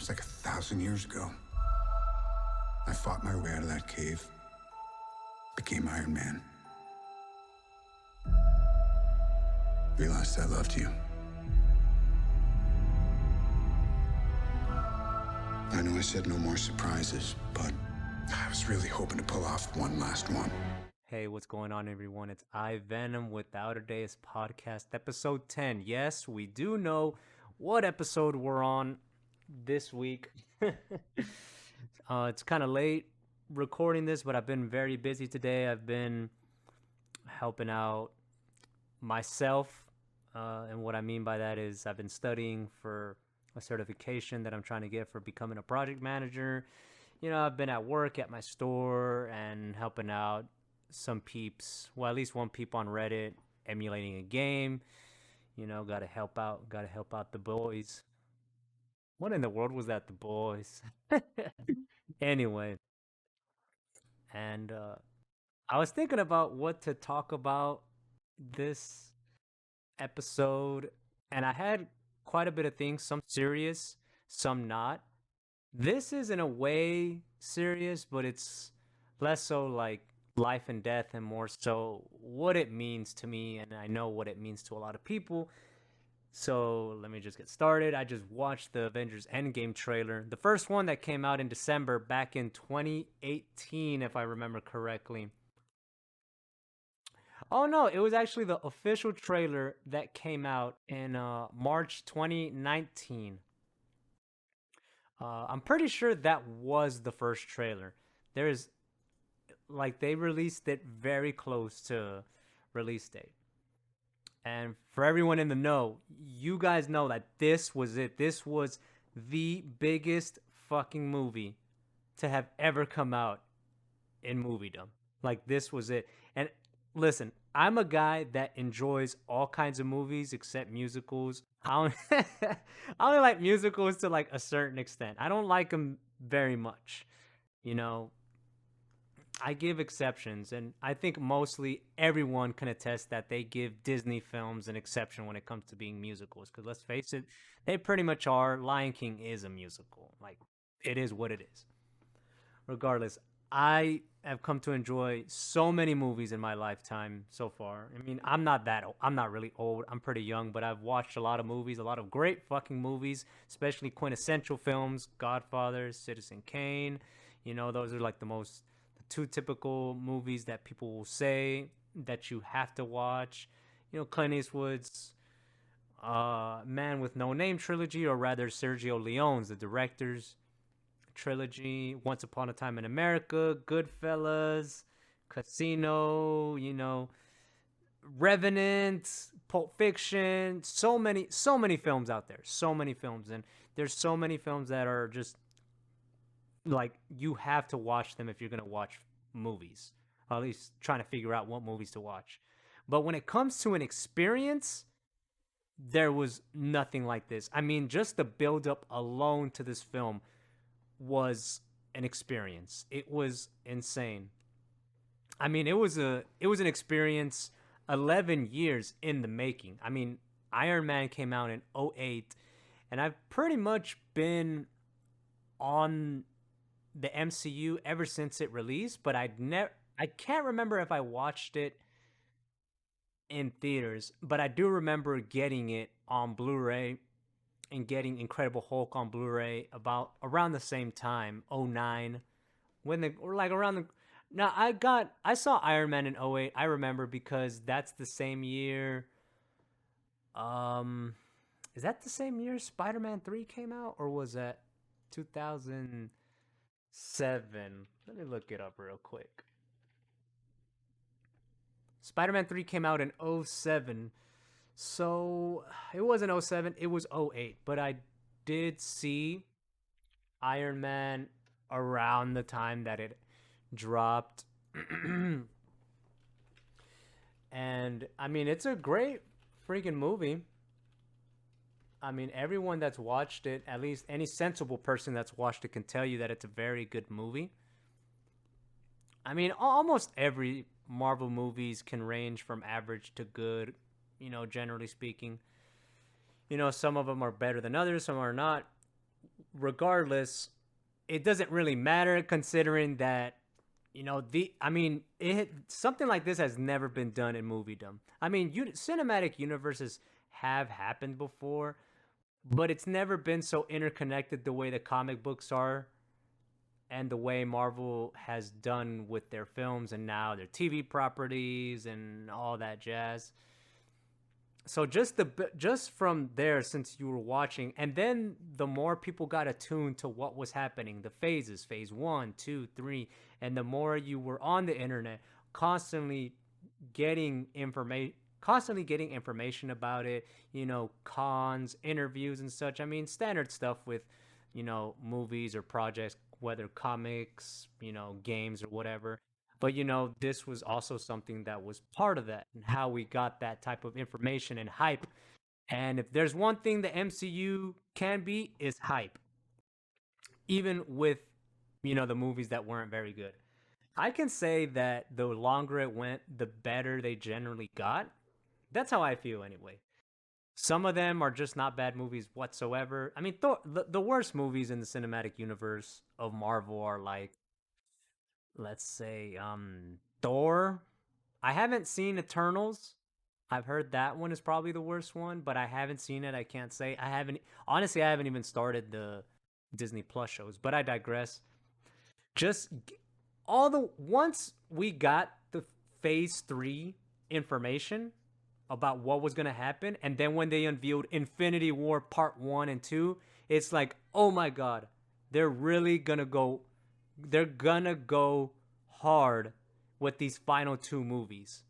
was like 1,000 years ago. I fought my way out of that cave, became Iron Man. Realized I loved you. I know I said no more surprises, but I was really hoping to pull off one last one. Hey, what's going on, everyone? It's I Venom with Outer Days podcast, episode 10. Yes, we do know what episode we're on this week. It's kind of late recording this, but I've been very busy today. I've been helping out myself, and what I mean by that is I've been studying for a certification that I'm trying to get for becoming a project manager. You know, I've been at work at my store and helping out some peeps, well, at least one peep on Reddit emulating a game. You know, gotta help out the boys. What in the world was that, the boys? Anyway, and I was thinking about what to talk about this episode, and I had quite a bit of things, some serious, some not. This is in a way serious, but it's less so like life and death and more so what it means to me, and I know what it means to a lot of people. So let me just get started. I just watched the Avengers Endgame trailer, the first one that came out in December back in 2018, if I remember correctly. Oh no, it was actually the official trailer that came out in March 2019. I'm pretty sure that was the first trailer. There's like they released it very close to release date. And for everyone in the know, you guys know that this was it. This was the biggest fucking movie to have ever come out in moviedom. Like this was it. And listen, I'm a guy that enjoys all kinds of movies except musicals. I only like musicals to like a certain extent. I don't like them very much. You know, I give exceptions, and I think mostly everyone can attest that they give Disney films an exception when it comes to being musicals. Because let's face it, they pretty much are. Lion King is a musical. Like, it is what it is. Regardless, I have come to enjoy so many movies in my lifetime so far. I mean, I'm not that old. I'm not really old. I'm pretty young, but I've watched a lot of movies, a lot of great fucking movies, especially quintessential films, Godfather, Citizen Kane. You know, those are like the two typical movies that people will say that you have to watch. You know, Clint Eastwood's Man with No Name trilogy, or rather Sergio Leone's, the director's trilogy, Once Upon a Time in America, Goodfellas, Casino, you know, Revenant, Pulp Fiction, so many films out there. So many films, and there's so many films that are just like you have to watch them if you're going to watch movies. Or at least trying to figure out what movies to watch. But when it comes to an experience, there was nothing like this. I mean, just the build up alone to this film was an experience. It was insane. I mean, it was an experience 11 years in the making. I mean, Iron Man came out in '08, and I've pretty much been on the MCU ever since it released, but I can't remember if I watched it in theaters, but I do remember getting it on Blu-ray and getting Incredible Hulk on Blu-ray about around the same time, '09, when the or like around the now I saw Iron Man in '08. I remember because that's the same year. Um is that the same year Spider-Man 3 came out, or was that 2007? Let me look it up real quick. Spider-Man 3 came out in '07. So it wasn't '07, it was '08. But I did see Iron Man around the time that it dropped. And I mean, it's a great freaking movie. I mean, everyone that's watched it, at least any sensible person that's watched it, can tell you that it's a very good movie. I mean, almost every Marvel movies can range from average to good, you know, generally speaking. You know, some of them are better than others, some are not. regardless, it doesn't really matter considering that something like this has never been done in moviedom. I mean, cinematic universes have happened before, but it's never been so interconnected the way the comic books are and the way Marvel has done with their films and now their TV properties and all that jazz. So just from there, since you were watching, and then the more people got attuned to what was happening, the phases, phase 1, 2, 3, and the more you were on the internet, constantly getting information about it, cons, interviews and such. I mean, standard stuff with, movies or projects, whether comics, games or whatever. But this was also something that was part of that and how we got that type of information and hype. And if there's one thing the MCU can be, is hype. Even with, the movies that weren't very good. I can say that the longer it went, the better they generally got. That's how I feel anyway. Some of them are just not bad movies whatsoever. I mean, the worst movies in the cinematic universe of Marvel are like, let's say, Thor. I haven't seen Eternals. I've heard that one is probably the worst one, but I haven't seen it. I can't say. I haven't even started the Disney Plus shows, but I digress. Just once we got the phase 3 information about what was going to happen, and then when they unveiled Infinity War Part 1 and 2, it's like, oh my God, they're really going to go hard with these final 2 movies,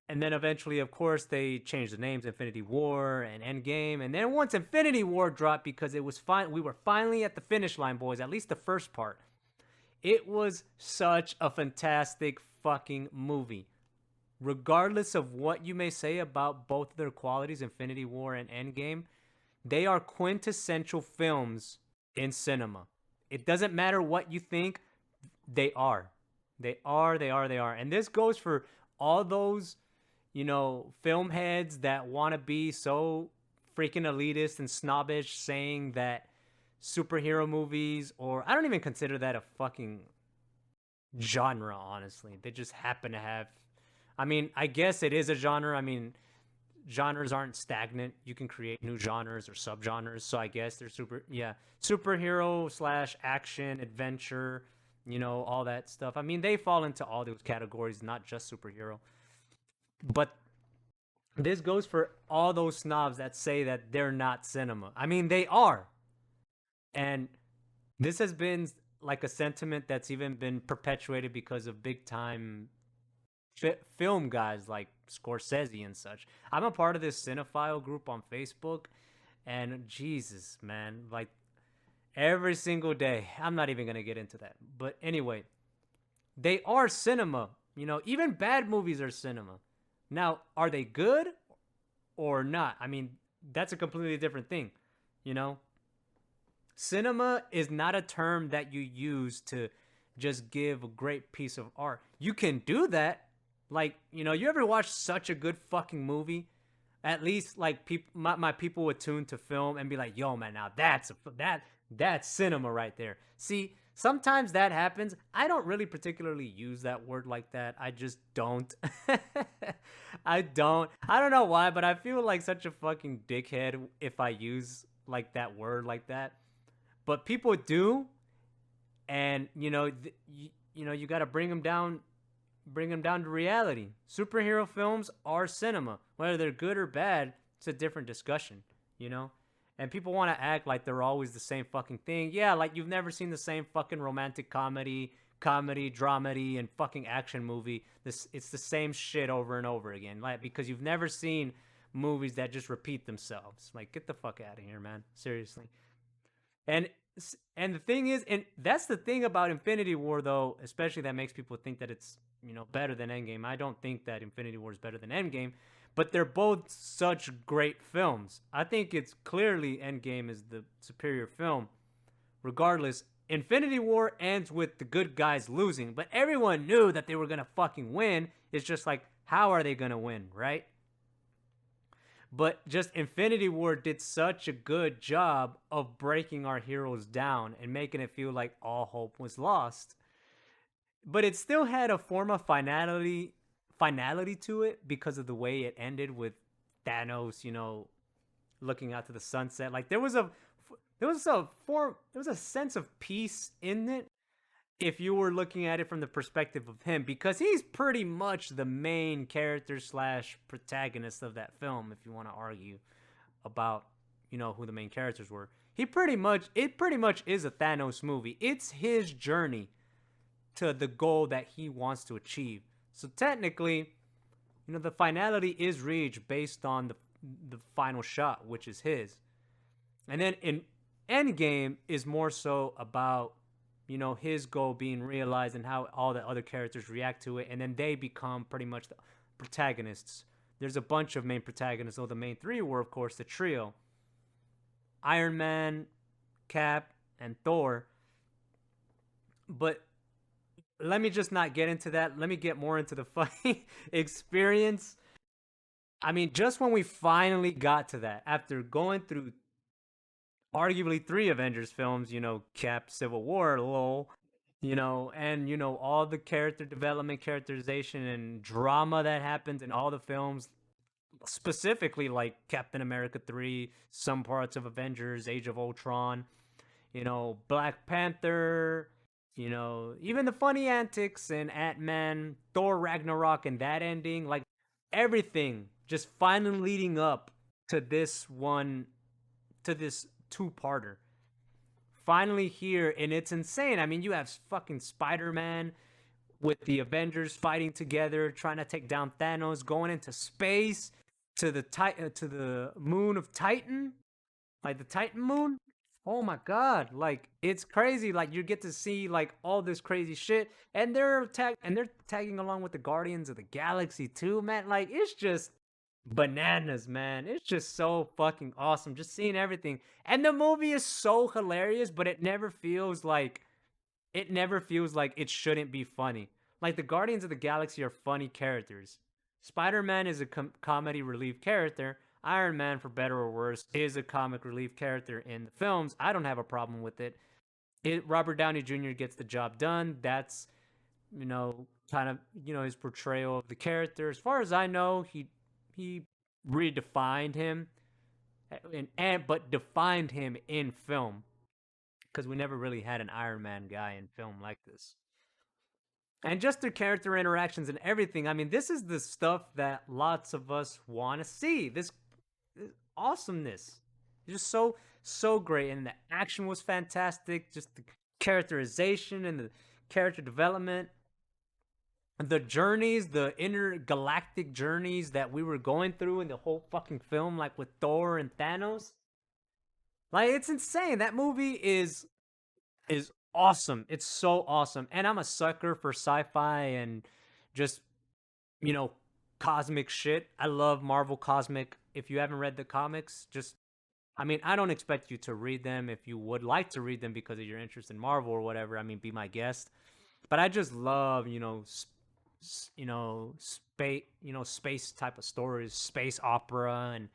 and then eventually, of course, they changed the names, Infinity War and Endgame. And then once Infinity War dropped, because it was fine, we were finally at the finish line, boys, at least the first part. It was such a fantastic fucking movie. Regardless of what you may say about both of their qualities, Infinity War and Endgame, they are quintessential films in cinema. It doesn't matter what you think, they are. They are. And this goes for all those, film heads that want to be so freaking elitist and snobbish, saying that superhero movies, or I don't even consider that a fucking genre, honestly. They just happen to have, I mean, I guess it is a genre. I mean, genres aren't stagnant. You can create new genres or subgenres. So I guess they're superhero slash action, adventure, all that stuff. I mean, they fall into all those categories, not just superhero. But this goes for all those snobs that say that they're not cinema. I mean, they are. And this has been like a sentiment that's even been perpetuated because of big time film guys like Scorsese and such. I'm a part of this cinephile group on Facebook, and Jesus, man, like every single day. I'm not even going to get into that. But anyway, they are cinema. Even bad movies are cinema. Now, are they good or not? I mean, that's a completely different thing, Cinema is not a term that you use to just give a great piece of art. You can do that. Like, you ever watch such a good fucking movie? At least, like, my people attuned to film and be like, yo, man, now that's cinema right there. See, sometimes that happens. I don't really particularly use that word like that. I just don't. I don't know why, but I feel like such a fucking dickhead if I use like that word like that. But people do, and you got to bring them down to reality. Superhero films are cinema. Whether they're good or bad, it's a different discussion, And people want to act like they're always the same fucking thing. Yeah, like you've never seen the same fucking romantic comedy, dramedy, and fucking action movie. It's the same shit over and over again. Like, because you've never seen movies that just repeat themselves. Like, get the fuck out of here, man. Seriously. And the thing is, and that's the thing about Infinity War, though, especially that makes people think that it's, better than Endgame. I don't think that Infinity War is better than Endgame, but they're both such great films. I think it's clearly Endgame is the superior film. Regardless, Infinity War ends with the good guys losing, but everyone knew that they were going to fucking win. It's just like, how are they going to win, right? But just Infinity War did such a good job of breaking our heroes down and making it feel like all hope was lost. But it still had a form of finality to it because of the way it ended with Thanos, looking out to the sunset. Like there was a sense of peace in it if you were looking at it from the perspective of him, because he's pretty much the main character slash protagonist of that film. If you want to argue about who the main characters were, it pretty much is a Thanos movie. It's his journey to the goal that he wants to achieve. So technically, the finality is reached based on the final shot, which is his. And then in Endgame is more so about his goal being realized and how all the other characters react to it, and then they become pretty much the protagonists. There's a bunch of main protagonists, though the main three were, of course, the trio: Iron Man, Cap, and Thor. But let me just not get into that. Let me get more into the funny experience. I mean, just when we finally got to that, after going through arguably three Avengers films, Cap, Civil War, lol, and all the character development, characterization, and drama that happens in all the films, specifically like Captain America 3, some parts of Avengers, Age of Ultron, Black Panther, even the funny antics in Ant-Man, Thor Ragnarok, and that ending, like everything just finally leading up to this two-parter. Finally here, and it's insane. I mean, you have fucking Spider-Man with the Avengers fighting together, trying to take down Thanos, going into space to the moon of Titan, like the Titan moon. Oh my god, like it's crazy. Like you get to see like all this crazy shit, and they're tagging along with the Guardians of the Galaxy too, man. Like it's just bananas, man. It's just so fucking awesome just seeing everything. And the movie is so hilarious, but it never feels like it shouldn't be funny. Like the Guardians of the Galaxy are funny characters. Spider-Man is a comedy relief character. Iron Man, for better or worse, is a comic relief character in the films. I don't have a problem with it. Robert Downey Jr. gets the job done. That's, kind of, his portrayal of the character. As far as I know, he redefined him, but defined him in film, because we never really had an Iron Man guy in film like this. And just their character interactions and everything. I mean, this is the stuff that lots of us want to see. This awesomeness. It's just so great, and the action was fantastic. Just the characterization and the character development, the journeys, the intergalactic journeys that we were going through in the whole fucking film, like with Thor and Thanos. Like it's insane. That movie is awesome. It's so awesome, and I'm a sucker for sci-fi and just you know cosmic shit. I love Marvel cosmic. If you haven't read the comics, I mean, I don't expect you to read them. If you would like to read them because of your interest in Marvel or whatever, I mean, be my guest. But I just love, space type of stories, space opera, and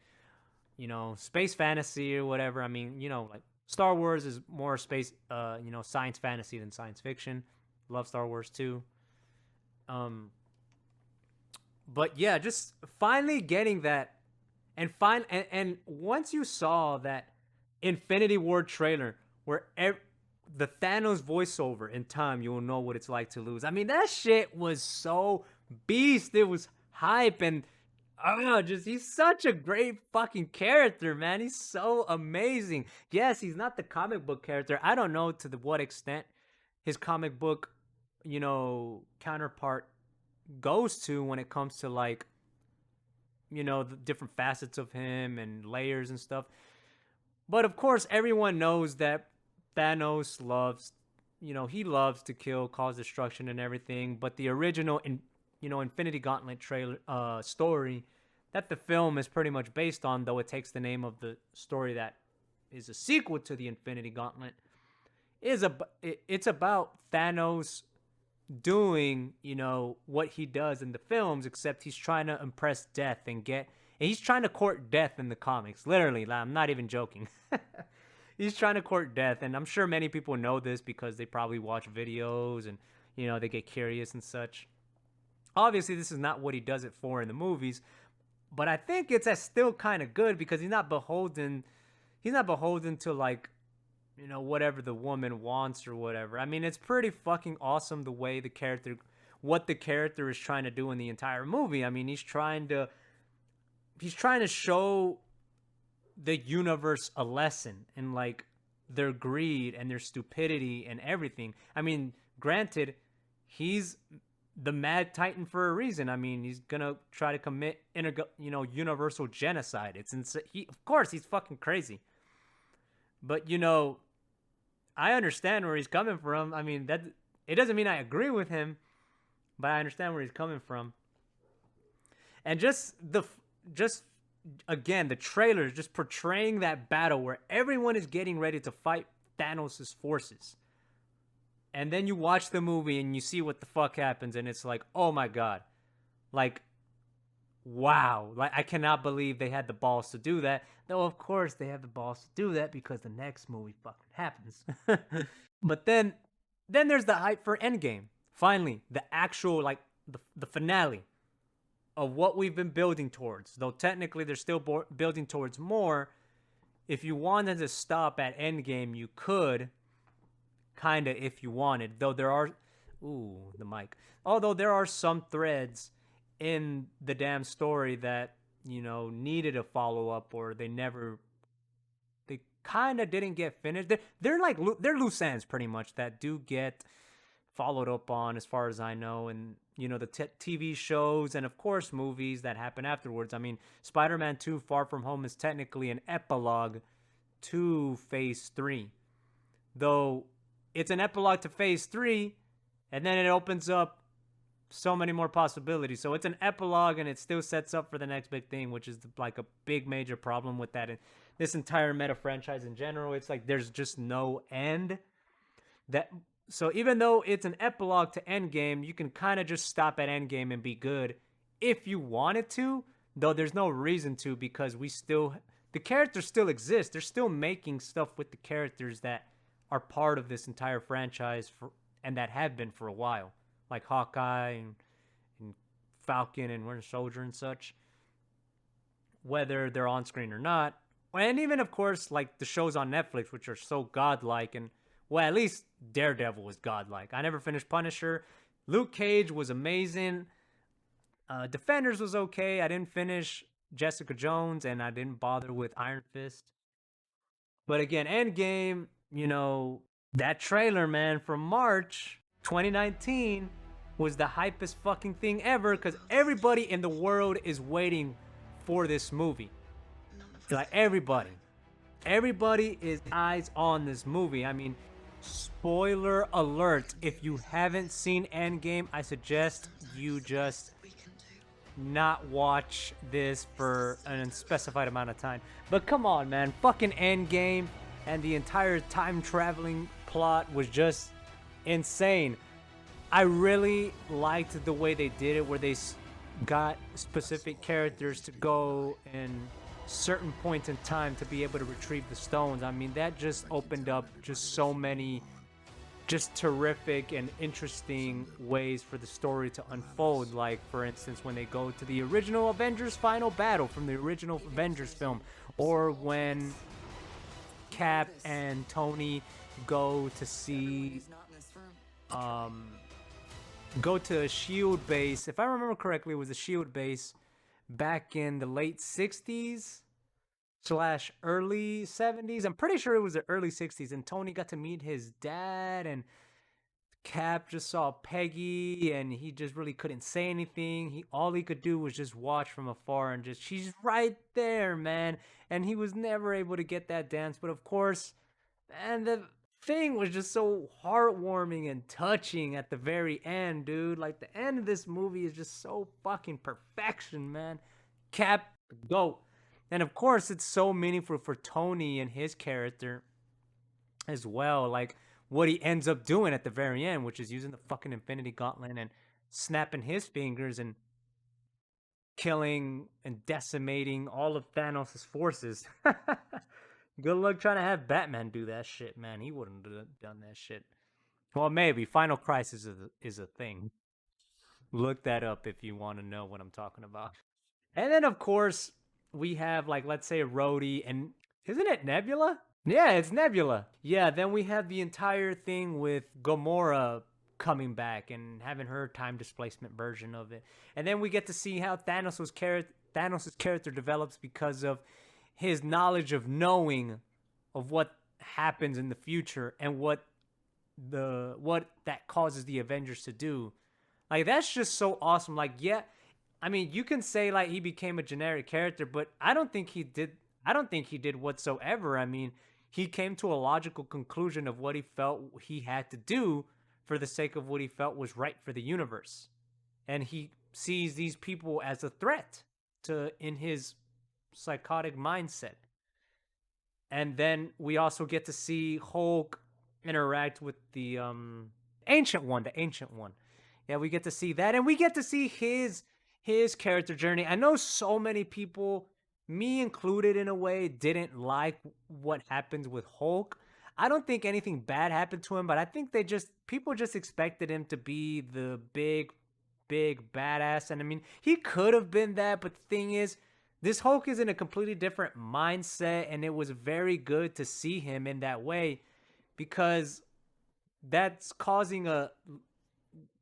space fantasy or whatever. I mean, like Star Wars is more space, science fantasy than science fiction. Love Star Wars too. But yeah, just finally getting that, and once you saw that Infinity War trailer where the Thanos voiceover in time, you will know what it's like to lose. I mean, that shit was so beast. It was hype, and I don't know, just he's such a great fucking character, man. He's so amazing. Yes, he's not the comic book character. I don't know to what extent his comic book, counterpart goes to when it comes to like, the different facets of him and layers and stuff. But of course, everyone knows that Thanos loves, he loves to kill, cause destruction, and everything. But the original, Infinity Gauntlet trailer story that the film is pretty much based on, though it takes the name of the story that is a sequel to the Infinity Gauntlet, it's about Thanos doing, what he does in the films, except he's trying to impress death and get And he's trying to court death in the comics. Literally, I'm not even joking. He's trying to court death, and I'm sure many people know this because they probably watch videos and they get curious and such. Obviously, this is not what he does it for in the movies, but I think it's still kind of good because he's not beholden. He's not beholden to like whatever the woman wants or whatever. I mean, it's pretty fucking awesome the way what the character is trying to do in the entire movie. I mean, he's trying to show the universe a lesson in like their greed and their stupidity and everything. I mean, granted, he's the Mad Titan for a reason. I mean, he's gonna try to commit universal genocide. It's insane. Of course, he's fucking crazy. But I understand where he's coming from. I mean, that it doesn't mean I agree with him, but I understand where he's coming from. And just again, the trailer is just portraying that battle where everyone is getting ready to fight Thanos' forces. And then you watch the movie and you see what the fuck happens, and it's like, oh my god. Like, wow. Like, I cannot believe they had the balls to do that. Though, of course, they have the balls to do that because the next movie fucking happens. But then there's the hype for Endgame. Finally, the actual, like, the finale of what we've been building towards. Though technically they're still building towards more. If you wanted to stop at Endgame, you could. Kind of, if you wanted. Though there are... Ooh, the mic. Although there are some threads in the damn story that, needed a follow-up, or they kind of didn't get finished. They're loose ends, pretty much, that do get followed up on, as far as I know, and the TV shows and of course movies that happen afterwards. I mean, Spider-Man 2 Far From Home is technically an epilogue to Phase 3, though it's an epilogue to Phase 3, and then it opens up so many more possibilities. So it's an epilogue, and it still sets up for the next big thing, which is like a big major problem with that and this entire meta franchise in general. It's like there's just no end. So even though it's an epilogue to Endgame, you can kind of just stop at Endgame and be good if you wanted to, though there's no reason to, because the characters still exist. They're still making stuff with the characters that are part of this entire franchise and that have been for a while, like Hawkeye and Falcon and Winter Soldier and such, whether they're on screen or not. And even, of course, like the shows on Netflix, which are so godlike, and well, at least Daredevil was godlike. I never finished Punisher. Luke Cage was amazing. Defenders was okay. I didn't finish Jessica Jones, and I didn't bother with Iron Fist. But again, Endgame, that trailer, man, from March 2019 was the hypest fucking thing ever, because everybody in the world is waiting for this movie. Like, everybody is eyes on this movie. I mean, spoiler alert, if you haven't seen Endgame, I suggest you just not watch this for an unspecified amount of time. But come on, man, fucking Endgame and the entire time traveling plot was just insane. I really liked the way they did it, where they got specific characters to go in certain points in time to be able to retrieve the stones. I mean, that just opened up just so many just terrific and interesting ways for the story to unfold. Like, for instance, when they go to the original Avengers final battle from the original Avengers film, or when Cap and Tony go to see go to a SHIELD base. If I remember correctly, it was a SHIELD base back in the late 60s / early 70s. I'm pretty sure it was the early 60s, and Tony got to meet his dad, and Cap just saw Peggy, and he just really couldn't say anything. All he could do was just watch from afar, and just, she's right there, man. And he was never able to get that dance, but of course, and the thing was just so heartwarming and touching at the very end, dude. Like, the end of this movie is just so fucking perfection, man. Cap, go. And of course, it's so meaningful for Tony and his character as well. Like, what he ends up doing at the very end, which is using the fucking Infinity Gauntlet and snapping his fingers and killing and decimating all of Thanos' forces. Good luck trying to have Batman do that shit, man. He wouldn't have done that shit. Well, maybe Final Crisis is a thing. Look that up if you want to know what I'm talking about. And then, of course, we have, like, let's say Rhodey, and isn't it Nebula? Yeah, it's Nebula. Yeah, then we have the entire thing with Gamora coming back and having her time displacement version of it. And then we get to see how Thanos' character develops because of his knowledge of knowing of what happens in the future and what that causes the Avengers to do. Like, that's just so awesome. Like, yeah, I mean, you can say like he became a generic character, but I don't think he did. I don't think he did whatsoever. I mean, he came to a logical conclusion of what he felt he had to do for the sake of what he felt was right for the universe, and he sees these people as a threat to in his psychotic mindset. And then we also get to see Hulk interact with the ancient one. Yeah, we get to see that, and we get to see his character journey. I know so many people, me included in a way, didn't like what happens with Hulk. I don't think anything bad happened to him, but I think people just expected him to be the big badass. And I mean, he could have been that, but the thing is, this Hulk is in a completely different mindset, and it was very good to see him in that way because that's causing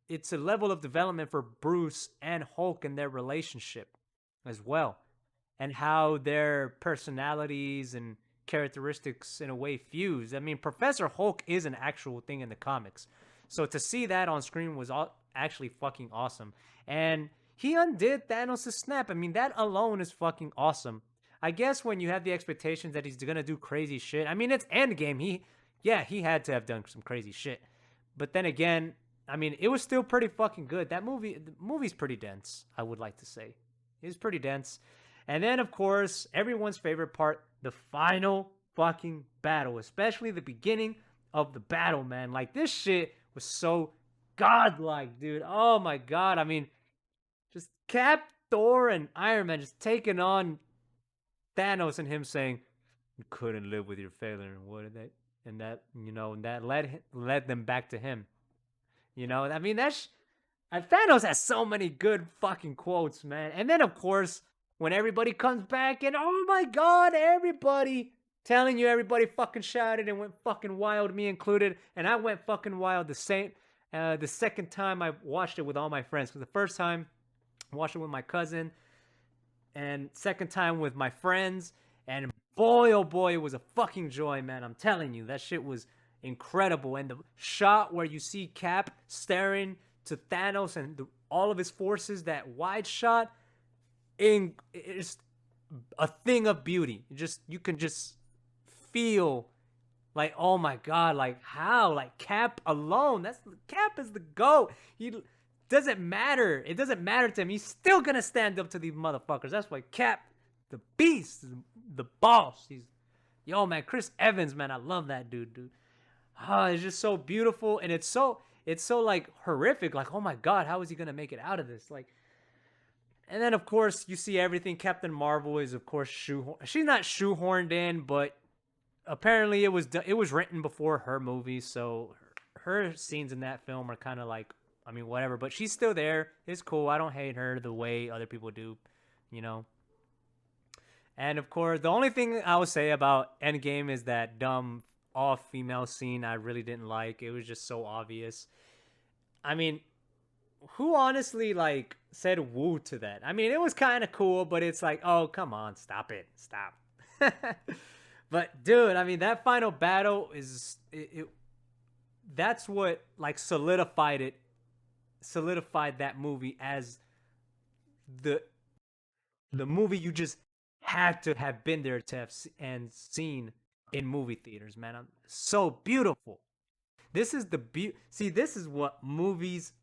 it's a level of development for Bruce and Hulk and their relationship as well, and how their personalities and characteristics in a way fuse. I mean, Professor Hulk is an actual thing in the comics, so to see that on screen was actually fucking awesome. And he undid Thanos' snap. I mean, that alone is fucking awesome. I guess when you have the expectations that he's gonna do crazy shit, I mean, it's Endgame. He had to have done some crazy shit. But then again, I mean, it was still pretty fucking good. The movie's pretty dense, I would like to say. It's pretty dense. And then, of course, everyone's favorite part, the final fucking battle, especially the beginning of the battle, man. Like, this shit was so godlike, dude. Oh my god. I mean, just Cap, Thor, and Iron Man just taking on Thanos and him saying, "You couldn't live with your failure," and what did that? And that, and that led them back to him. I mean, Thanos has so many good fucking quotes, man. And then, of course, when everybody comes back and, oh my god, everybody everybody fucking shouted and went fucking wild, me included. And I went fucking wild the second time I watched it with all my friends. Because the first time I watched it with my cousin, and second time with my friends. And boy, oh boy, it was a fucking joy, man. I'm telling you, that shit was incredible. And the shot where you see Cap staring to Thanos and all of his forces, that wide shot, it's a thing of beauty. You can just feel like, oh my god, like how, like Cap alone, Cap is the GOAT. He doesn't matter. It doesn't matter to him. He's still gonna stand up to these motherfuckers. That's why Cap, the beast, the boss. Yo, man, Chris Evans, man, I love that dude. It's just so beautiful, and it's so like horrific. Like, oh my god, how is he gonna make it out of this? Like, and then of course you see everything. Captain Marvel is of course she's not shoehorned in, but apparently it was written before her movie, so her scenes in that film are kind of like, I mean, whatever. But she's still there. It's cool. I don't hate her the way other people do, you know. And of course, the only thing I would say about Endgame is that dumb all-female scene I really didn't like. It was just so obvious. I mean, who honestly like said woo to that? I mean, it was kind of cool, but it's like, oh, come on, stop it. Stop. But dude, I mean, that final battle that's what like solidified that movie as the movie you just had to have been there to have and seen in movie theaters, man. So beautiful. This is this is what movies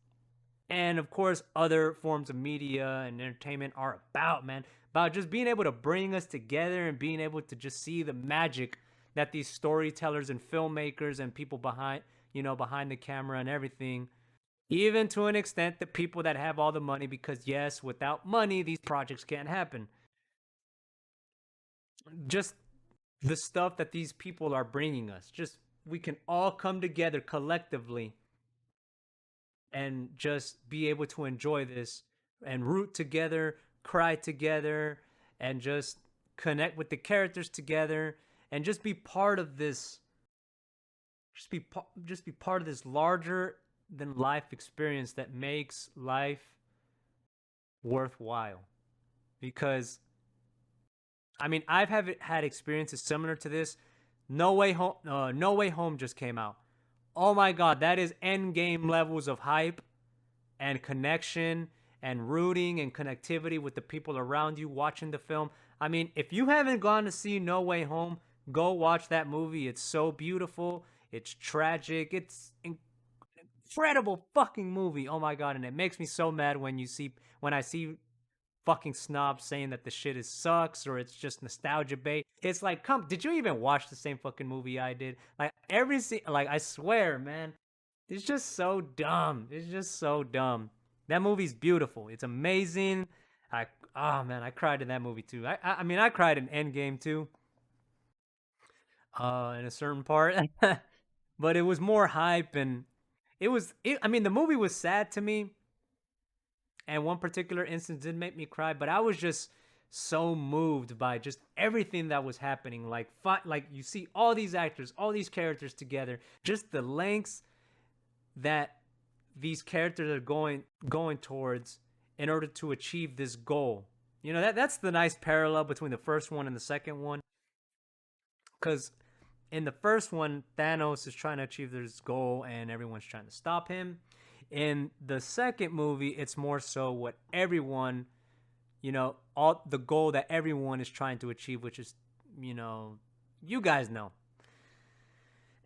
and of course other forms of media and entertainment are about, man. About just being able to bring us together and being able to just see the magic that these storytellers and filmmakers and people behind the camera and everything Even to an extent, the people that have all the money, because yes, without money, these projects can't happen. Just the stuff that these people are bringing us, just we can all come together collectively and just be able to enjoy this and root together, cry together, and just connect with the characters together and just be part of this just be part of this larger than life experience that makes life worthwhile. Because I mean, I've have had experiences similar to this. No Way Home, No Way Home just came out. Oh my god, that is end game levels of hype and connection and rooting and connectivity with the people around you watching the film. I mean, if you haven't gone to see No Way Home, go watch that movie. It's so beautiful. It's tragic. It's incredible fucking movie. Oh my god, and it makes me so mad when I see fucking snobs saying that the shit is sucks or it's just nostalgia bait. It's like, come, did you even watch the same fucking movie I did? Like like I swear, man, it's just so dumb. It's just so dumb. That movie's beautiful. It's amazing. I oh man, I cried in that movie too. I mean I cried in Endgame too. In a certain part, but it was more hype and I mean the movie was sad to me and one particular instance did make me cry, but I was just so moved by just everything that was happening. Like you see all these actors, all these characters together, just the lengths that these characters are going towards in order to achieve this goal. You know, that's the nice parallel between the first one and the second one. Because in the first one, Thanos is trying to achieve this goal and everyone's trying to stop him. In the second movie, it's more so what everyone, all the goal that everyone is trying to achieve, which is, you know, you guys know.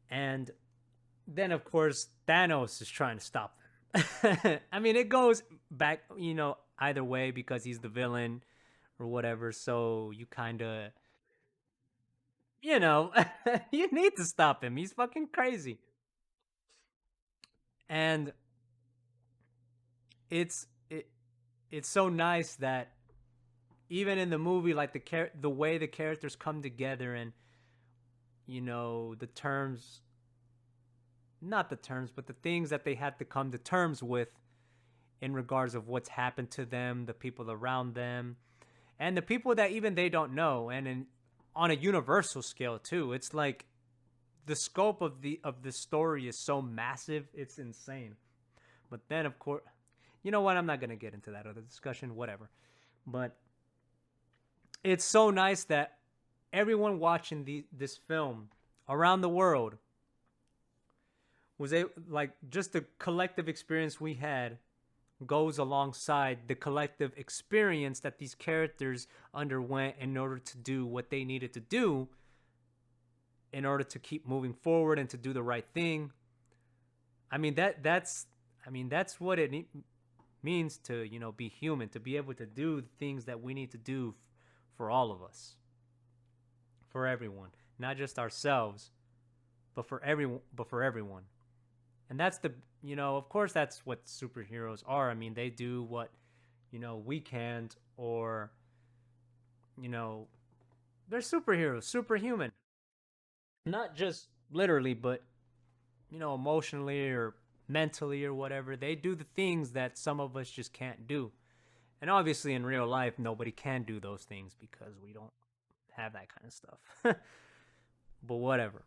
And then, of course, Thanos is trying to stop them. I mean, it goes back, either way because he's the villain or whatever. So you kind of, you know, you need to stop him. He's fucking crazy. And it's it, it's so nice that even in the movie, like the way the characters come together and the terms, not the terms, but the things that they had to come to terms with in regards of what's happened to them, the people around them, and the people that even they don't know, and on a universal scale too. It's like the scope of the story is so massive, it's insane. But then, of course, you know what? I'm not gonna get into that other discussion. Whatever. But it's so nice that everyone watching this film around the world was like just the collective experience we had goes alongside the collective experience that these characters underwent in order to do what they needed to do in order to keep moving forward and to do the right thing. I mean that's what it means to be human, to be able to do the things that we need to do for all of us, for everyone, not just ourselves, but for everyone. And that's of course that's what superheroes are. I mean, they do what we can't, or you know they're superheroes, superhuman, not just literally, but emotionally or mentally or whatever. They do the things that some of us just can't do. And obviously in real life nobody can do those things because we don't have that kind of stuff. But whatever.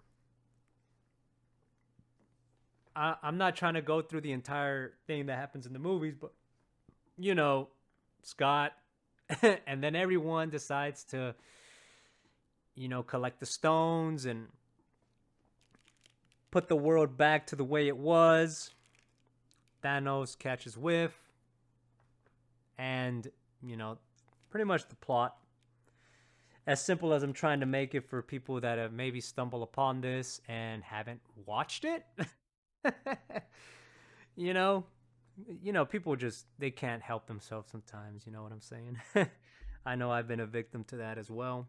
I'm not trying to go through the entire thing that happens in the movies, but Scott, and then everyone decides to, collect the stones and put the world back to the way it was. Thanos catches whiff, and pretty much the plot. As simple as I'm trying to make it for people that have maybe stumbled upon this and haven't watched it. you know, people just they can't help themselves sometimes. You know what I'm saying? I know I've been a victim to that as well.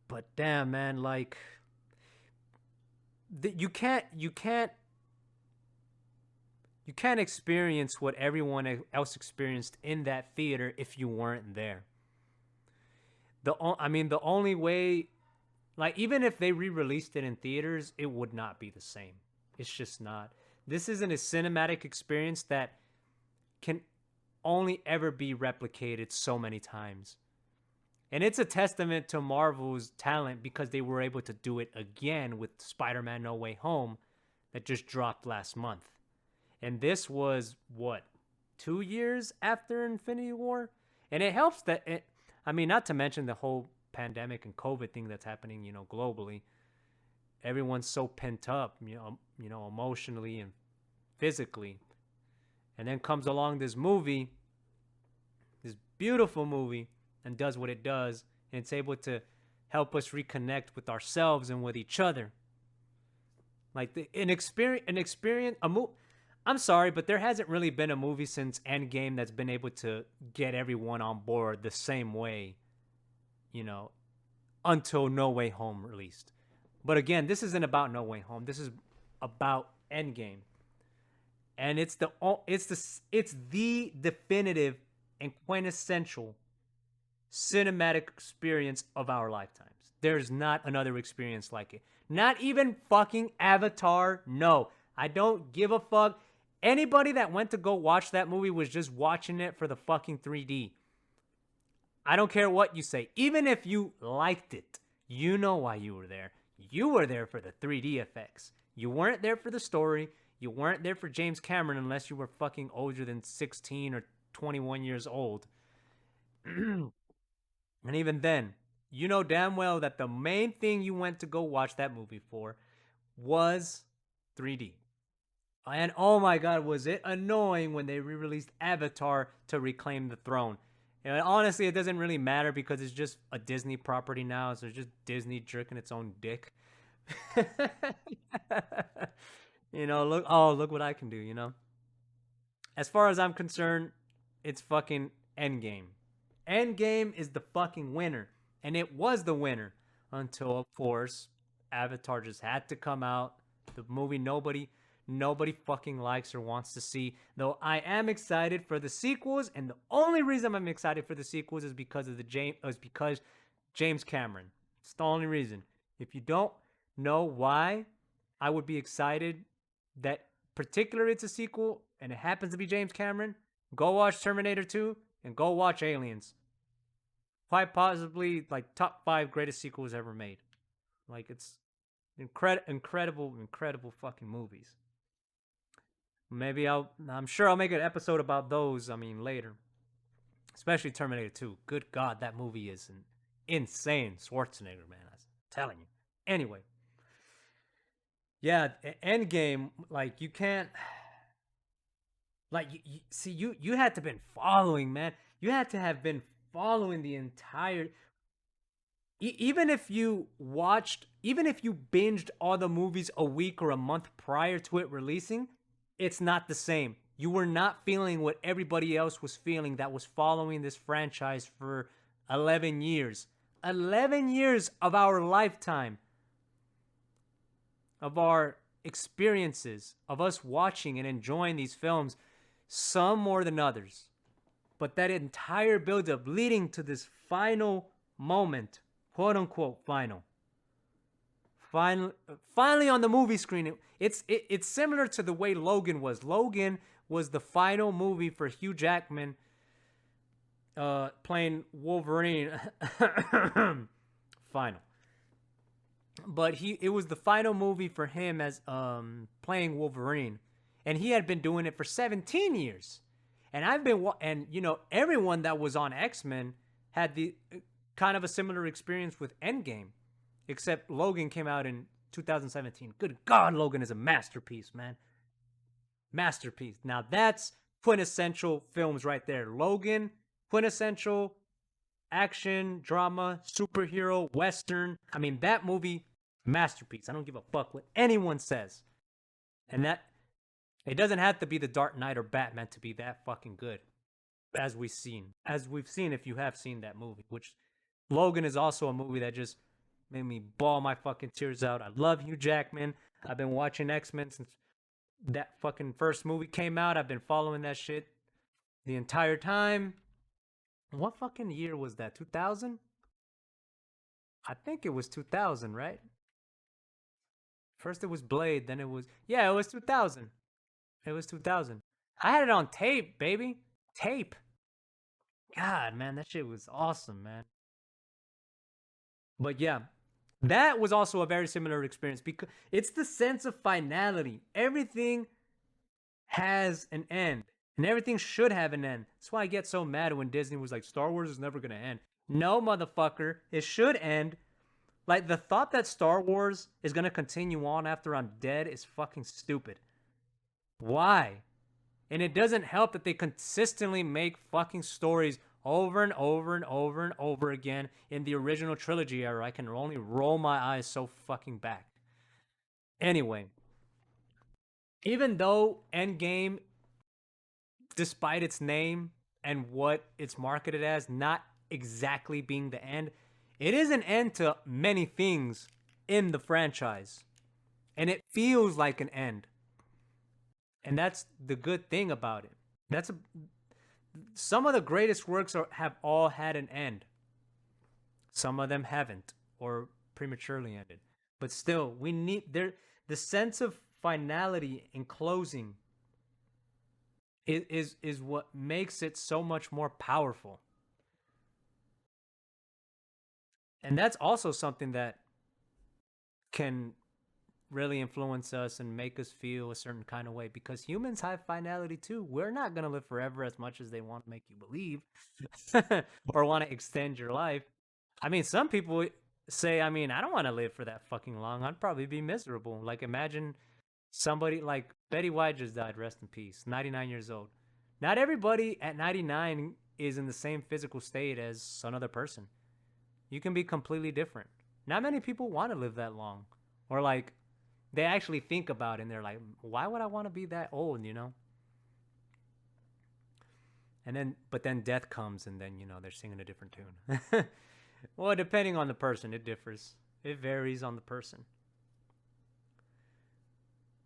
But damn, man, like you can't You can't experience what everyone else experienced in that theater if you weren't there. I mean, the only way, like, even if they re-released it in theaters, it would not be the same. It's just not. This isn't a cinematic experience that can only ever be replicated so many times. And it's a testament to Marvel's talent because they were able to do it again with Spider-Man No Way Home that just dropped last month. And this was what, 2 years after Infinity War? And it helps that I mean, not to mention the whole pandemic and COVID thing that's happening, globally. Everyone's so pent up, emotionally and physically. And then comes along this movie, this beautiful movie, and does what it does, and it's able to help us reconnect with ourselves and with each other. Like an experience, I'm sorry, but there hasn't really been a movie since Endgame that's been able to get everyone on board the same way, you know, until No Way Home released. But again, this isn't about No Way Home. This is about Endgame, and it's the definitive and quintessential cinematic experience of our lifetimes. There's not another experience like it. Not even fucking Avatar. No, I don't give a fuck. Anybody that went to go watch that movie was just watching it for the fucking 3D. I don't care what you say. Even if you liked it, you know why you were there. You were there for the 3D effects. You weren't there for the story. You weren't there for James Cameron unless you were fucking older than 16 or 21 years old. And even then, you know damn well that the main thing you went to go watch that movie for was 3D. And oh my god, was it annoying when they re-released Avatar to reclaim the throne. And honestly, it doesn't really matter because it's just a Disney property now, so it's just Disney jerking its own dick. Look what I can do. As far as I'm concerned, it's fucking Endgame. Endgame is the fucking winner. And it was the winner until, of course, Avatar just had to come out. The movie nobody fucking likes or wants to see. Though I am excited for the sequels, and the only reason I'm excited for the sequels is because James Cameron. It's the only reason. If you don't know why I would be excited that particularly it's a sequel and it happens to be James Cameron, go watch Terminator 2 and go watch Aliens. Quite possibly like top 5 greatest sequels ever made. Like it's incredible fucking movies. Maybe I'm sure I'll make an episode about those, I mean, later. Especially Terminator 2. Good God, that movie is an insane Schwarzenegger, man. I'm telling you. Anyway. Yeah, Endgame, like, you can't... Like, you had to have been following, man. You had to have been following the entire... Even if you binged all the movies a week or a month prior to it releasing, it's not the same. You were not feeling what everybody else was feeling that was following this franchise for 11 years. 11 years of our lifetime, of our experiences, of us watching and enjoying these films, some more than others. But that entire build-up leading to this final moment, quote-unquote final. Finally on the movie screen. It's similar to the way Logan was. Logan was the final movie for Hugh Jackman playing Wolverine. Final. But it was the final movie for him as playing Wolverine. And he had been doing it for 17 years. And everyone that was on X-Men had the kind of a similar experience with Endgame. Except Logan came out in 2017. Good God, Logan is a masterpiece, man. Masterpiece. Now that's quintessential films right there. Logan, quintessential action, drama, superhero, western. I mean, that movie, masterpiece. I don't give a fuck what anyone says. And that, it doesn't have to be The Dark Knight or Batman to be that fucking good. As we've seen if you have seen that movie, which Logan is also a movie that just made me bawl my fucking tears out. I love Hugh Jackman. I've been watching X-Men since that fucking first movie came out, I've been following that shit the entire time. What fucking year was that? 2000? I think it was 2000, right? First it was Blade, then it was, yeah, it was 2000. It was 2000. I had it on tape, baby. Tape. God, man, that shit was awesome, man. But yeah, that was also a very similar experience because it's the sense of finality. Everything has an end, and everything should have an end. That's why I get so mad when Disney was like, Star Wars is never gonna end. No, motherfucker, it should end. Like, the thought that Star Wars is gonna continue on after I'm dead is fucking stupid. Why? And it doesn't help that they consistently make fucking stories over and over and over and over again in the original trilogy era. I can only roll my eyes so fucking back. Anyway, even though Endgame, despite its name and what it's marketed as, not exactly being the end, it is an end to many things in the franchise. And it feels like an end. And that's the good thing about it. Some of the greatest works have all had an end. Some of them haven't, or prematurely ended. But still, we need the sense of finality and closing is what makes it so much more powerful. And that's also something that can really influence us and make us feel a certain kind of way, because humans have finality too. We're not going to live forever as much as they want to make you believe or want to extend your life. I mean, some people say, I mean, I don't want to live for that fucking long. I'd probably be miserable. Like, imagine somebody like Betty White just died, rest in peace, 99 years old. Not everybody at 99 is in the same physical state as another person. You can be completely different. Not many people want to live that long. Or like, they actually think about it and they're like, why would I want to be that old, you know? And then, but then death comes and then, you know, they're singing a different tune. Well, depending on the person, it differs. It varies on the person.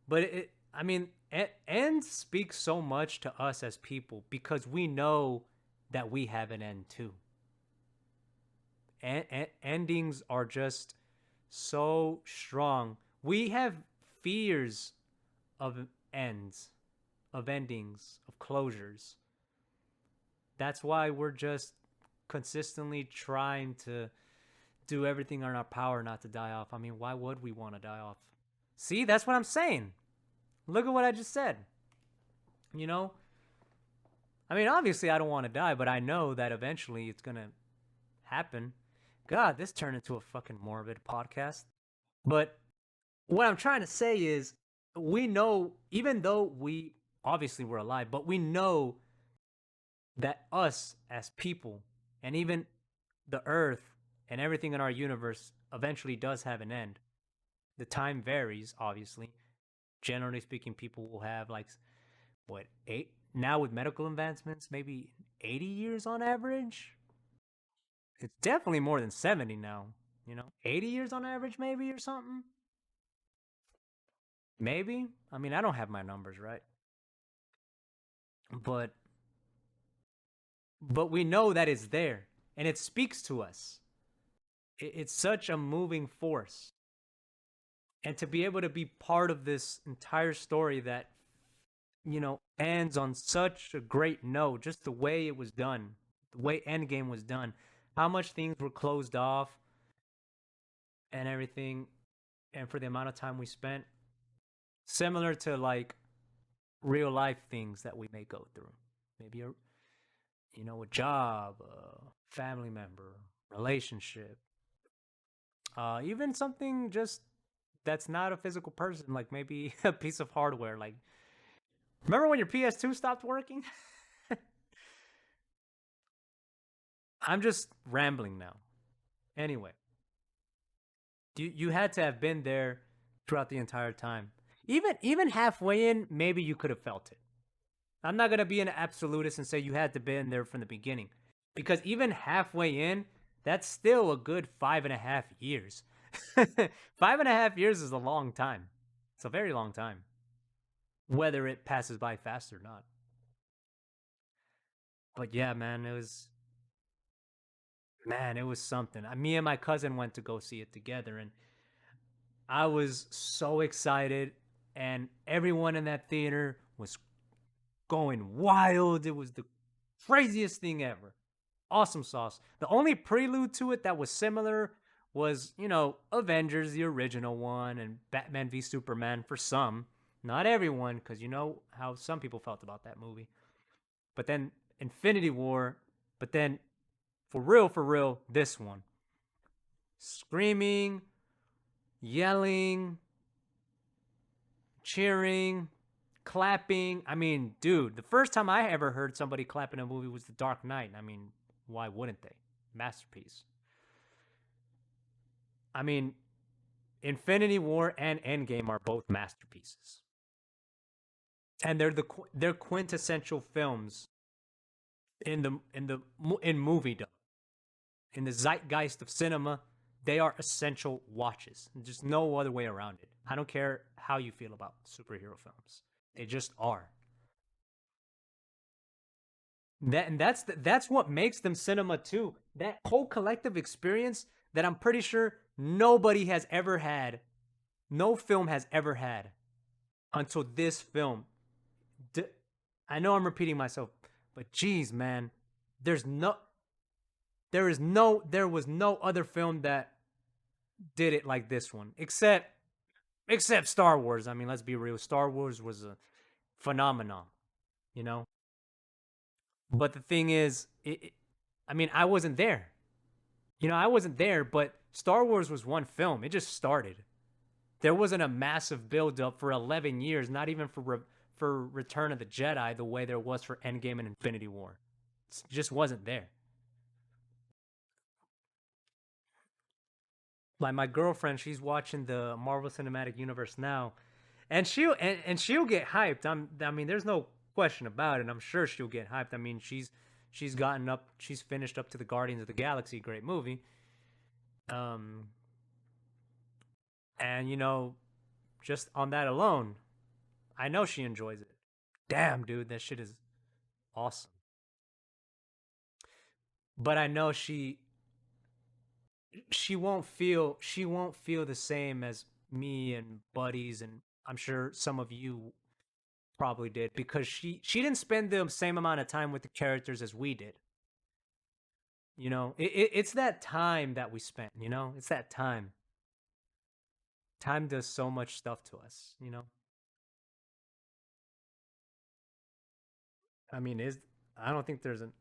But I mean, end speaks so much to us as people because we know that we have an end too. Endings are just so strong. We have fears of ends, of endings, of closures. That's why we're just consistently trying to do everything in our power not to die off. I mean, why would we want to die off? See, that's what I'm saying. Look at what I just said. You know? I mean, obviously, I don't want to die, but I know that eventually it's going to happen. God, this turned into a fucking morbid podcast. But what I'm trying to say is, we know, even though we obviously we're alive, but we know that us as people and even the earth and everything in our universe eventually does have an end. The time varies, obviously. Generally speaking, people will have like, what, now with medical advancements, maybe 80 years on average? It's definitely more than 70 now, you know? 80 years on average, maybe, or something? Maybe. I mean, I don't have my numbers right. But we know that it's there and it speaks to us. It's such a moving force. And to be able to be part of this entire story that, you know, ends on such a great note, just the way it was done, the way Endgame was done, how much things were closed off and everything, and for the amount of time we spent, similar to like real life things that we may go through. Maybe a job, a family member, relationship, even something just that's not a physical person, like maybe a piece of hardware. Like, remember when your PS2 stopped working? I'm just rambling now. Anyway, you had to have been there throughout the entire time. Even halfway in, maybe you could have felt it. I'm not gonna be an absolutist and say you had to be in there from the beginning, because even halfway in, that's still a good 5.5 years. 5.5 years is a long time. It's a very long time. whether it passes by fast or not. But yeah, man, it was something. Me and my cousin went to go see it together, and I was so excited, and everyone in that theater was going wild. It was the craziest thing ever. Awesome sauce. The only prelude to it that was similar was, Avengers, the original one, and Batman v Superman for some. Not everyone, because you know how some people felt about that movie. But then Infinity War, but then for real, this one. Screaming, yelling, cheering, clapping. I mean, dude, the first time I ever heard somebody clap in a movie was The Dark Knight. I mean, why wouldn't they? Masterpiece. I mean, Infinity War and Endgame are both masterpieces, and they're quintessential films in movie in the zeitgeist of cinema. They are essential watches. There's no other way around it. I don't care how you feel about superhero films. They just are. That's what makes them cinema too. That whole collective experience that I'm pretty sure nobody has ever had, no film has ever had until this film. I know I'm repeating myself, but geez, man, there's no, there was no other film that did it like this one, except Star Wars. I mean, let's be real. Star Wars was a phenomenon, you know. But the thing is, I mean, I wasn't there. I wasn't there, but Star Wars was one film. It just started. There wasn't a massive build-up for 11 years, not even for Return of the Jedi the way there was for Endgame and Infinity War. It just wasn't there. Like my girlfriend, she's watching the Marvel Cinematic Universe now, and she'll get hyped. I mean, there's no question about it. I'm sure she'll get hyped. I mean, she's finished up to the Guardians of the Galaxy, great movie. Um, and just on that alone, I know she enjoys it. Damn, dude, that shit is awesome. But I know she won't feel the same as me and buddies, and I'm sure some of you probably did, because she didn't spend the same amount of time with the characters as we did. It's that time that we spent. It's that time. Time does so much stuff to us. I mean, is I don't think there's an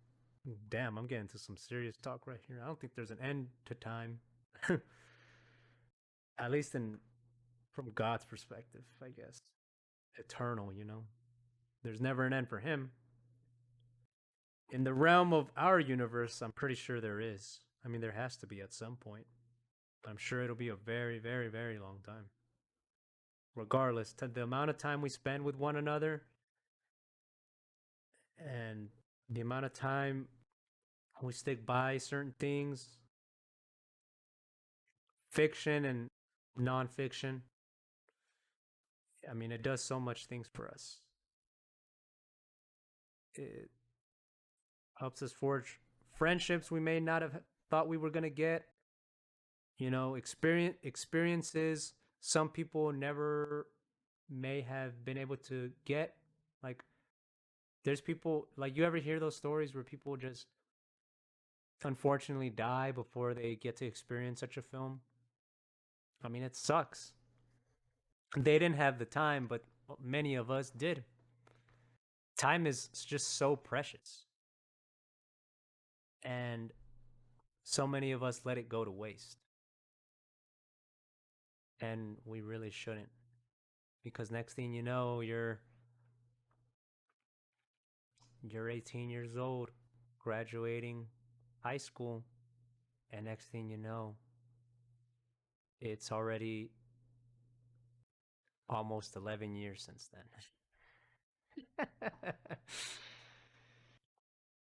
damn. I'm getting to some serious talk right here. I don't think there's an end to time. At least in from God's perspective, I guess. Eternal. There's never an end for him. In the realm of our universe, I'm pretty sure there is. I mean, there has to be at some point. I'm sure it'll be a very, very, very long time. Regardless, to the amount of time we spend with one another and the amount of time we stick by certain things, fiction and nonfiction. I mean, it does so much things for us. It helps us forge friendships we may not have thought we were gonna get. Experiences some people never may have been able to get. Like, there's people, like, you ever hear those stories where people just unfortunately die before they get to experience such a film? I mean, it sucks. They didn't have the time, but many of us did. Time is just so precious, and so many of us let it go to waste, and we really shouldn't, because next thing you know, you're 18 years old, graduating high school, and next thing you know, it's already almost 11 years since then.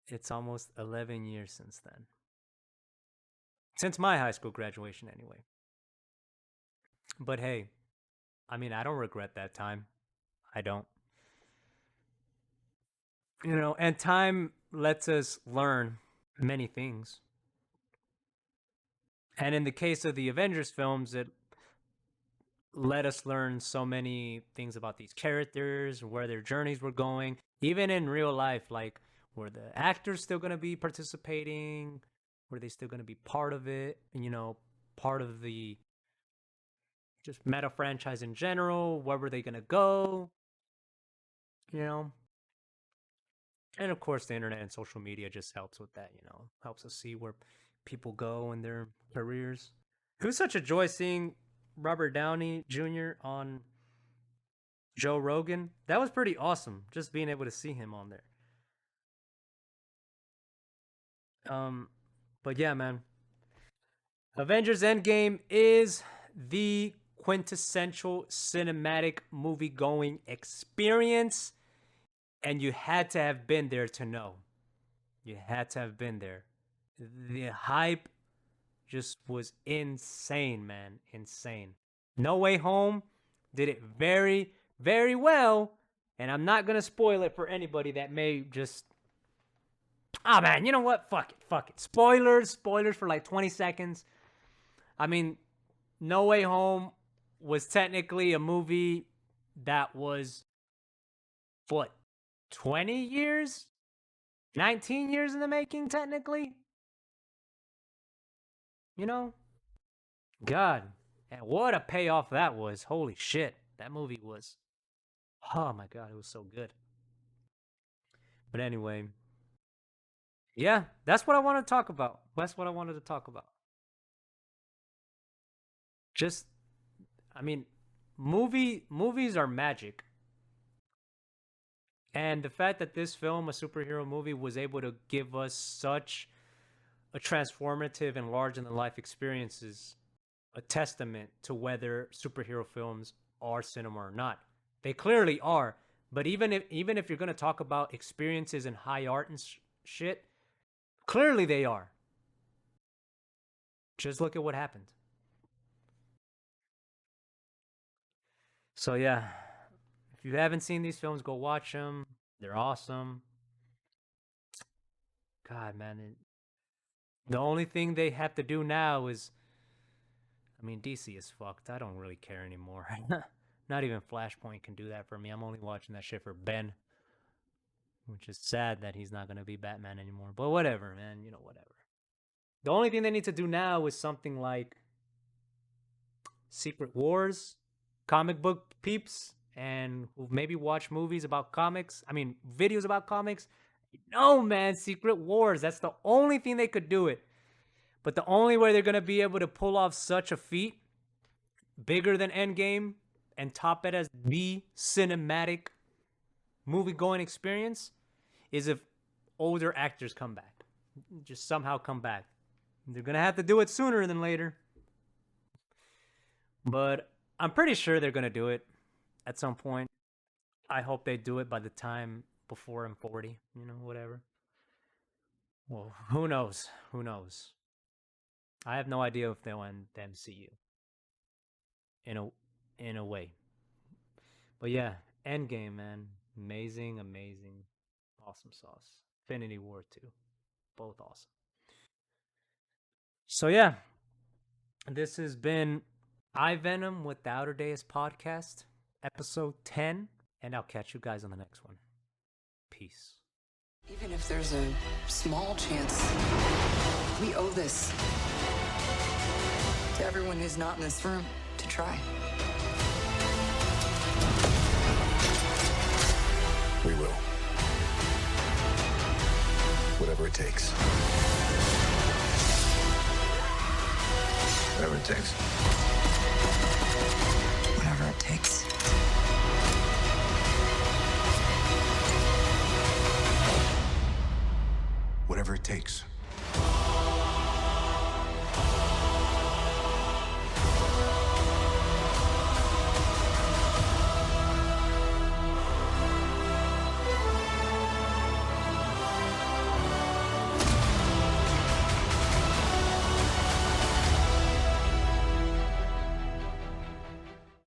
It's almost 11 years since then. Since my high school graduation, anyway. But hey, I mean, I don't regret that time. I don't. And time lets us learn many things. And in the case of the Avengers films, it let us learn so many things about these characters, where their journeys were going. Even in real life, like, were the actors still going to be participating? Were they still going to be part of it? Part of the just meta franchise in general? Where were they going to go? You know? And of course, the internet and social media just helps with that, helps us see where people go in their careers. It was such a joy seeing Robert Downey Jr. on Joe Rogan. That was pretty awesome, just being able to see him on there. But yeah, man. Avengers Endgame is the quintessential cinematic movie going experience, and you had to have been there to know. You had to have been there. The hype just was insane, man. Insane. No Way Home did it very, very well. And I'm not going to spoil it for anybody that may just. Oh, man, you know what? Fuck it. Spoilers for like 20 seconds. I mean, No Way Home was technically a movie that was, 20 years? 19 years in the making, technically? God, and what a payoff that was. Holy shit. That movie was, oh my God, it was so good. But anyway, yeah, that's what I want to talk about. That's what I wanted to talk about. Just, I mean, movies are magic. And the fact that this film, a superhero movie, was able to give us such a transformative and larger than life experience is a testament to whether superhero films are cinema or not. They clearly are. But even if you're going to talk about experiences in high art and shit, clearly they are. Just look at what happened. So yeah, if you haven't seen these films, go watch them. They're awesome. God, man. The only thing they have to do now is, I mean, DC is fucked. I don't really care anymore. Not even Flashpoint can do that for me. I'm only watching that shit for Ben. Which is sad that he's not going to be Batman anymore. But whatever, man. Whatever. The only thing they need to do now is something like Secret Wars, comic book peeps, and who maybe watch movies about comics. I mean, videos about comics. No, man, Secret Wars. That's the only thing they could do it. But the only way they're going to be able to pull off such a feat, bigger than Endgame, and top it as the cinematic movie-going experience, is if older actors come back. Just somehow come back. They're going to have to do it sooner than later. But I'm pretty sure they're going to do it at some point. I hope they do it by the time before I'm 40, whatever. Well, who knows? Who knows? I have no idea if they'll end the MCU. In a way. But yeah, Endgame, man. Amazing. Awesome sauce. Infinity War 2. Both awesome. So yeah, this has been iVenom with the Outer Days podcast, episode 10, and I'll catch you guys on the next one. Peace. Even if there's a small chance, we owe this to everyone who's not in this room to try. We will. Whatever it takes. Whatever it takes. Whatever it takes. Whatever it takes.